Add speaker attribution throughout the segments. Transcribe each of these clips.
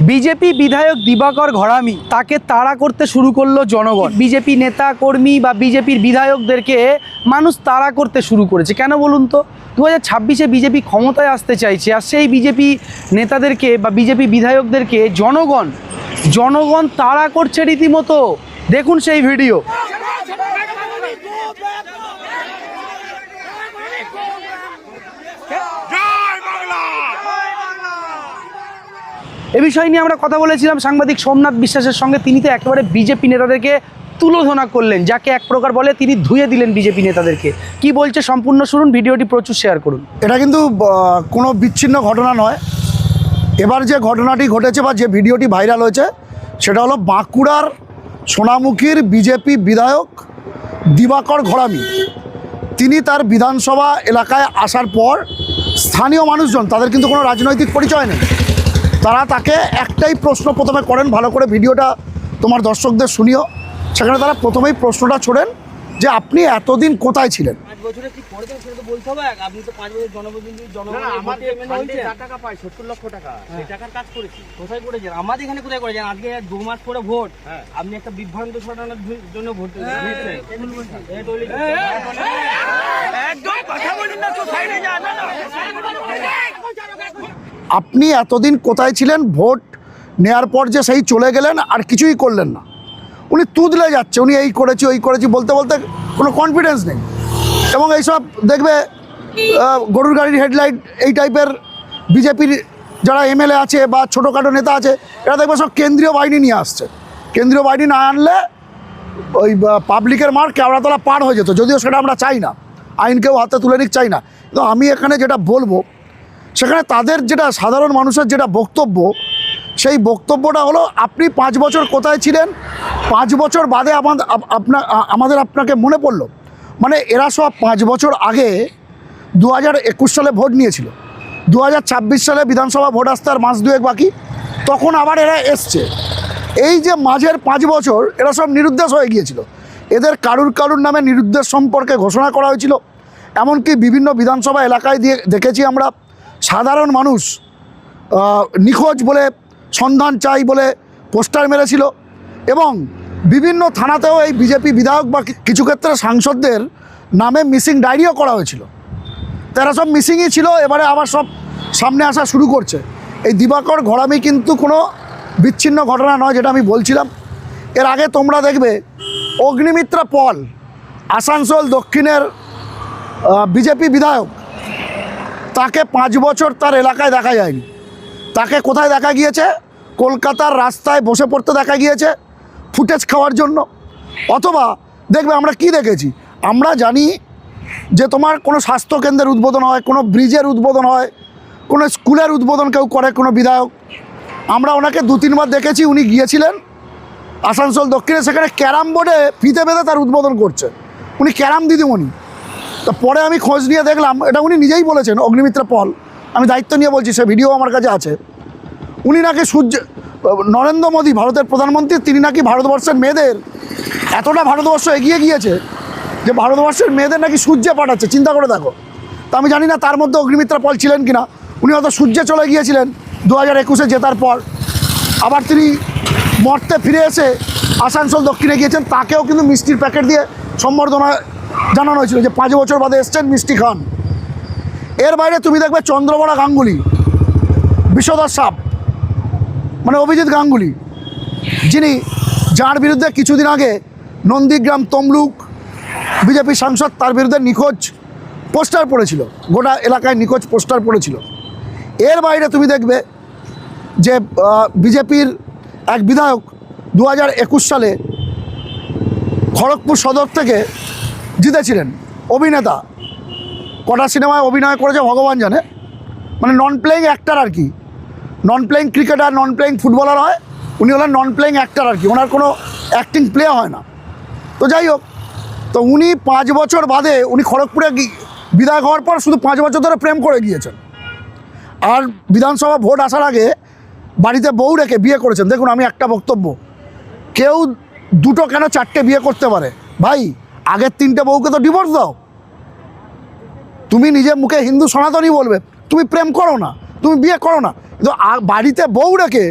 Speaker 1: BJP বিধায়ক দিবাকর ঘরামি তাকে তাড়া করতে শুরু করলো জনগণ। বিজেপি নেতা কর্মী বা বিজেপির বিধায়কদেরকে মানুষ তাড়া করতে শুরু করেছে। কেন বলুন তো? 2026-এ বিজেপি ক্ষমতায় আসতে চাইছে, আর সেই বিজেপি নেতাদেরকে বা বিজেপি বিধায়কদেরকে জনগণ তাড়া করছে রীতিমতো। দেখুন সেই ভিডিও। এ বিষয় নিয়ে আমরা কথা বলেছিলাম সাংবাদিক সোমনাথ বিশ্বাসের সঙ্গে। তিনি তো একেবারে বিজেপি নেতাদেরকে তুলোধনা করলেন, যাকে এক প্রকার বলে তিনি ধুয়ে দিলেন বিজেপি নেতাদেরকে। কি বলছে সম্পূর্ণ শুনুন, ভিডিওটি প্রচুর শেয়ার করুন।
Speaker 2: এটা কিন্তু কোনো বিচ্ছিন্ন ঘটনা নয়। এবার যে ঘটনাটি ঘটেছে বা যে ভিডিওটি ভাইরাল হয়েছে সেটা হলো বাঁকুড়ার সোনামুখীর বিজেপি বিধায়ক দিবাকর ঘরামি। তিনি তার বিধানসভা এলাকায় আসার পর স্থানীয় মানুষজন, তাদের কিন্তু কোনো রাজনৈতিক পরিচয় নেই, তারা তাকে একটাই প্রশ্ন প্রথমে করেন। ভালো করে ভিডিওটা তোমার দর্শকদের শুনিও। সেখানে তারা প্রথমেই প্রশ্নটা ছোড়েন যে আপনি এতদিন কোথায় ছিলেন।
Speaker 3: 5 বছরে কি করেছেন সেটা তো বলতে হবে। আপনি তো 5 বছর আমাদের টাকা পায় 70 লক্ষ টাকা, সেই টাকার কাজ করেছি। কোথায় করেছেন? আমাদের এখানে কোথায় করেছেন? আজকে 2 মাস পরে ভোট, আপনি একটা বিভ্রান্ত ছড়ানোর জন্য ভোট
Speaker 2: আপনি এতদিন কোথায় ছিলেন? ভোট নেওয়ার পর যে সেই চলে গেলেন আর কিছুই করলেন না। উনি তুদলে যাচ্ছে, উনি এই করেছি ওই করেছি বলতে বলতে কোনো কনফিডেন্স নেই। এবং এইসব দেখবে গরুর গাড়ির হেডলাইট এই টাইপের বিজেপির যারা এমএলএ আছে বা ছোটোখাটো নেতা আছে, এরা দেখবে সব কেন্দ্রীয় বাহিনী নিয়ে আসছে। কেন্দ্রীয় বাহিনী না আনলে ওই পাবলিকের মার কেওড়াতলা পার হয়ে যেত। যদিও সেটা আমরা চাই না, আইনকেও হাতে তুলে নিক চাই না। কিন্তু আমি এখানে যেটা বলবো, সেখানে তাদের যেটা সাধারণ মানুষের যেটা বক্তব্য, সেই বক্তব্যটা হলো আপনি 5 বছর কোথায় ছিলেন, 5 বছর বাদে আমাদের আপনাকে মনে পড়লো। মানে এরা সব 5 বছর আগে 2021 সালে ভোট নিয়েছিল, 2026 সালে বিধানসভা ভোট আসতে আর মাস 2 বাকি, তখন আবার এরা এসছে। এই যে মাঝের 5 বছর এরা সব নিরুদ্দেশ হয়ে গিয়েছিল। এদের কারুর নামে নিরুদ্দেশ সম্পর্কে ঘোষণা করা হয়েছিল। এমনকি বিভিন্ন বিধানসভা এলাকায় দিয়ে দেখেছি আমরা সাধারণ মানুষ নিখোঁজ বলে, সন্ধান চাই বলে পোস্টার মেরেছিল। এবং বিভিন্ন থানাতেও এই বিজেপি বিধায়ক বা কিছু ক্ষেত্রে সাংসদদের নামে মিসিং ডায়েরিও করা হয়েছিল। তারা সব মিসিংই ছিল, এবারে আবার সব সামনে আসা শুরু করছে। এই দিবাকর ঘরামি কিন্তু কোনো বিচ্ছিন্ন ঘটনা নয়, যেটা আমি বলছিলাম। এর আগে তোমরা দেখবে অগ্নিমিত্রা পল, আসানসোল দক্ষিণের বিজেপি বিধায়ক, তাকে 5 বছর তার এলাকায় দেখা যায়নি। তাকে কোথায় দেখা গিয়েছে? কলকাতার রাস্তায় বসে পড়তে দেখা গিয়েছে ফুটেজ খাওয়ার জন্য। অথবা দেখবে আমরা কি দেখেছি, আমরা জানি যে তোমার কোনো স্বাস্থ্যকেন্দ্রের উদ্বোধন হয়, কোনো ব্রিজের উদ্বোধন হয়, কোনো স্কুলের উদ্বোধন কেউ করে কোনো বিধায়ক। আমরা ওনাকে 2-3 বার দেখেছি, উনি গিয়েছিলেন আসানসোল দক্ষিণে, সেখানে ক্যারাম বোর্ডে ফিতে বেঁধে তার উদ্বোধন করছে। উনি ক্যারাম দিদিমণি। তা পরে আমি খোঁজ নিয়ে দেখলাম, এটা উনি নিজেই বলেছেন, অগ্নিমিত্রা পল, আমি দায়িত্ব নিয়ে বলছি, সে ভিডিও আমার কাছে আছে। উনি নাকি নরেন্দ্র মোদী, ভারতের প্রধানমন্ত্রী, তিনি নাকি ভারতবর্ষের মেয়েদের, এতটা ভারতবর্ষ এগিয়ে গিয়েছে যে ভারতবর্ষের মেয়েদের নাকি সূর্যে পাঠাচ্ছে। চিন্তা করে দেখো। তা আমি জানি না তার মধ্যে অগ্নিমিত্রা পল ছিলেন কিনা। উনি হয়তো সূর্যে চলে গিয়েছিলেন 2021-এ জেতার পর। আবার তিনি মর্তে ফিরে এসে আসানসোল দক্ষিণে গিয়েছেন, তাকেও কিন্তু মিষ্টির প্যাকেট দিয়ে সম্বর্ধনা জানানো হয়েছিল যে 5 বছর বাদে এসছেন, মিষ্টি খান। এর বাইরে তুমি দেখবে চন্দ্রবড়া গাঙ্গুলি, বিষধর সাপ, মানে অভিজিৎ গাঙ্গুলি, যার বিরুদ্ধে কিছুদিন আগে নন্দীগ্রাম তমলুক বিজেপি সাংসদ, তার বিরুদ্ধে নিখোঁজ পোস্টার পড়েছিল, গোটা এলাকায় নিখোঁজ পোস্টার পড়েছিল। এর বাইরে তুমি দেখবে যে বিজেপির এক বিধায়ক 2021 সালে খড়গপুর সদর থেকে জিতেছিলেন, অভিনেতা, কটা সিনেমায় অভিনয় করেছে ভগবান জানে। মানে নন প্লেয়িং অ্যাক্টার আর কি, নন প্লেয়িং ক্রিকেটার, নন প্লেয়িং ফুটবলার হয়, উনি হলেন নন প্লেয়িং অ্যাক্টার আর কি, ওনার কোনো অ্যাক্টিং প্লে হয় না। তো যাই হোক, তো উনি 5 বছর বাদে, উনি খড়গপুরে বিধায়ক হওয়ার পর শুধু 5 বছর ধরে প্রেম করে গিয়েছেন। আর বিধানসভা ভোট আসার আগে বাড়িতে বউ রেখে বিয়ে করেছেন। দেখুন, আমি একটা বক্তব্য, কেউ 2টো কেন 4টে বিয়ে করতে পারে? ভাই, আগের 3টে বউকে তো ডিভোর্স দাও। তুমি নিজের মুখে হিন্দু সনাতনী বলবে, তুমি প্রেম করো না, তুমি বিয়ে করো না, কিন্তু বাড়িতে বউ রেখে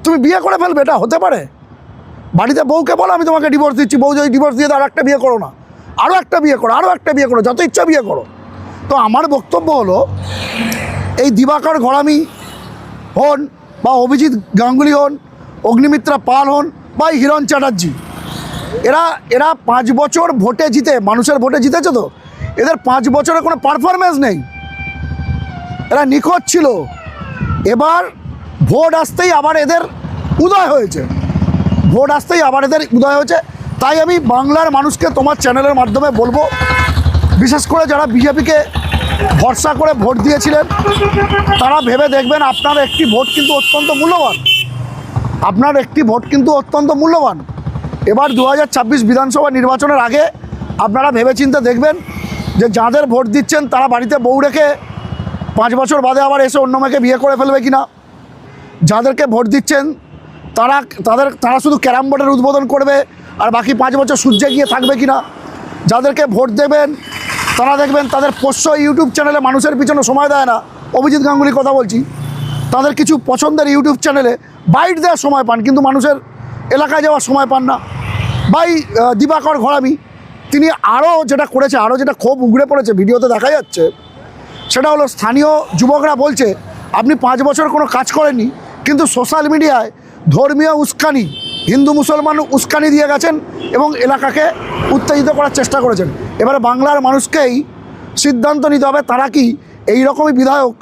Speaker 2: তুমি বিয়ে করে ফেলবে, এটা হতে পারে? বাড়িতে বউকে বলো আমি তোমাকে ডিভোর্স দিচ্ছি, বউ যদি ডিভোর্স দিয়ে আর একটা বিয়ে করো না, আরও একটা বিয়ে করো, আরও একটা বিয়ে করো, যত ইচ্ছা বিয়ে করো। তো আমার বক্তব্য হলো, এই দিবাকর ঘরামি হন বা অভিজিৎ গাঙ্গুলি হন, অগ্নিমিত্রা পাল হন বা এই হিরণ চ্যাটার্জি, এরা 5 বছর ভোটে জিতে, মানুষের ভোটে জিতেছে, তো এদের 5 বছরে কোনো পারফরমেন্স নেই, এরা নিখোঁজ ছিল। এবার ভোট আসতেই আবার এদের উদয় হয়েছে, ভোট আসতেই আবার এদের উদয় হয়েছে। তাই আমি বাংলার মানুষকে তোমার চ্যানেলের মাধ্যমে বলবো, বিশেষ করে যারা বিজেপিকে ভরসা করে ভোট দিয়েছিলেন, তারা ভেবে দেখবেন আপনার একটি ভোট কিন্তু অত্যন্ত মূল্যবান, আপনার একটি ভোট কিন্তু অত্যন্ত মূল্যবান। এবার 2026 বিধানসভা নির্বাচনের আগে আপনারা ভেবেচিন্তে দেখবেন যে যাদের ভোট দিচ্ছেন তারা বাড়িতে বউ রেখে 5 বছর বাদে আবার এসে অন্য মেয়েকে বিয়ে করে ফেলবে কিনা। যাদেরকে ভোট দিচ্ছেন তারা শুধু ক্যারাম বোর্ডের উদ্বোধন করবে আর বাকি 5 বছর সূর্যে গিয়ে থাকবে কিনা। যাদেরকে ভোট দেবেন তারা দেখবেন তাদের পোষ্য ইউটিউব চ্যানেলে মানুষের পিছনে সময় দেয় না, অভিজিৎ গাঙ্গুলির কথা বলছি, তাদের কিছু পছন্দের ইউটিউব চ্যানেলে বাইট দেওয়ার সময় পান কিন্তু মানুষের এলাকায় যাওয়ার সময় পান না। বাই দিবাকর ঘরামি তিনি আরও যেটা করেছে, আরও যেটা ক্ষোভ উগড়ে পড়েছে ভিডিওতে দেখা যাচ্ছে, সেটা হলো স্থানীয় যুবকরা বলছে আপনি 5 বছর কোনো কাজ করেননি, কিন্তু সোশ্যাল মিডিয়ায় ধর্মীয় উস্কানি, হিন্দু মুসলমান উস্কানি দিয়ে গেছেন এবং এলাকাকে উত্তেজিত করার চেষ্টা করেছেন। এবারে বাংলার মানুষকেই সিদ্ধান্ত নিতে হবে তারা কি এই রকমই বিধায়ক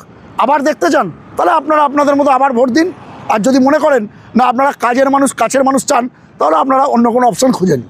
Speaker 2: আবার দেখতে চান, তাহলে আপনারা আপনাদের মতো আবার ভোট দিন। আর যদি মনে করেন না আপনারা কাজের মানুষ, কাছের মানুষ চান, তাহলে আপনারা অন্য কোনো অপশন খুঁজে নিন।